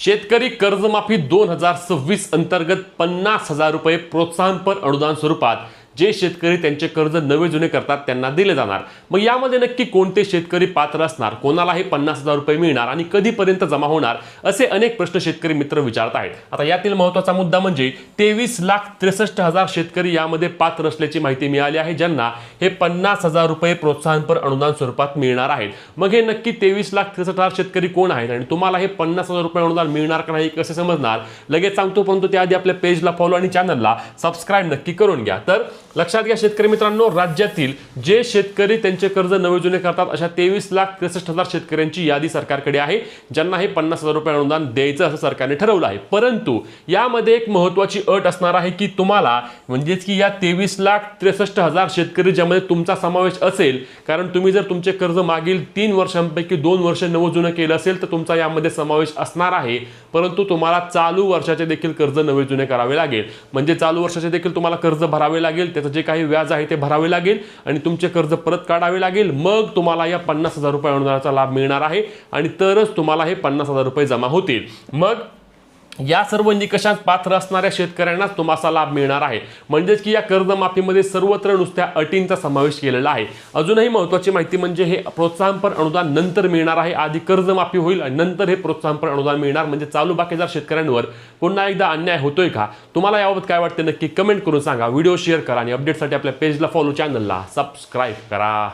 शेतकरी कर्जमाफी 2026 अंतर्गत 50,000 रुपये प्रोत्साहनपर अनुदान स्वरूपात जे शेतकरी त्यांचे कर्ज नवे जुने करतात त्यांना दिले जाणार। मग यामध्ये नक्की कोणते शेतकरी पात्र असणार, कोणाला हे 50,000 रुपये मिळणार आणि कधीपर्यंत जमा होणार, असे अनेक प्रश्न शेतकरी मित्र विचारत आहेत। आता यातील महत्त्वाचा मुद्दा म्हणजे 23,63,000 शेतकरी यामध्ये पात्र असल्याची माहिती मिळाली आहे, ज्यांना हे 50,000 रुपये प्रोत्साहनपर अनुदान स्वरूपात मिळणार आहेत। मग हे नक्की 23,63,000 शेतकरी कोण आहेत आणि तुम्हाला हे 50,000 रुपये अनुदान मिळणार का नाही कसे समजणार, लगेच सांगतो, परंतु त्याआधी आपल्या पेजला फॉलो आणि चॅनलला सबस्क्राइब नक्की करून घ्या। तर लक्षात घ्या शेतकरी मित्रांनो, राज्यातील जे शेतकरी त्यांचे कर्ज नवे जुने करतात अशा 23,63,000 शेतकऱ्यांची यादी सरकारकडे आहे, ज्यांना हे 50,000 रुपये अनुदान द्यायचं असं सरकारने ठरवलं आहे। परंतु यामध्ये एक महत्त्वाची अट असणार आहे की तुम्हाला, म्हणजेच की या 23,63,000 शेतकरी ज्यामध्ये तुमचा समावेश असेल, कारण तुम्ही जर तुमचे कर्ज मागील 3 वर्षांपैकी 2 वर्ष नवे जुने केलं असेल तर तुमचा यामध्ये समावेश असणार आहे। परंतु तुम्हाला चालू वर्षाचे देखील कर्ज नवे जुने करावे लागेल, म्हणजे चालू वर्षाचे देखील तुम्हाला कर्ज भरावे लागेल, त्याचं जे काही व्याज आहे ते भरावे लागेल आणि तुमचे कर्ज परत काढावे लागेल। मग तुम्हाला या 50,000 रुपये अनुदानाचा लाभ मिळणार आहे आणि तरच तुम्हाला हे 50,000 रुपये जमा होतील। मग या सर्व निकषांत पात्र असणाऱ्या शेतकऱ्यांनाच तुम्हाला लाभ मिळणार आहे, म्हणजेच की या कर्जमाफीमध्ये सर्वत्र नुसत्या अटींचा समावेश केलेला आहे। अजूनही महत्त्वाची माहिती म्हणजे हे प्रोत्साहनपर अनुदान नंतर मिळणार आहे, आधी कर्जमाफी होईल आणि नंतर हे प्रोत्साहनपर अनुदान मिळणार। म्हणजे चालू बाकीदार शेतकऱ्यांवर पुन्हा एकदा अन्याय होतोय का? तुम्हाला याबाबत काय वाटते नक्की कमेंट करून सांगा, व्हिडिओ शेअर करा आणि अपडेटसाठी आपल्या पेजला फॉलो, चॅनलला सबस्क्राइब करा।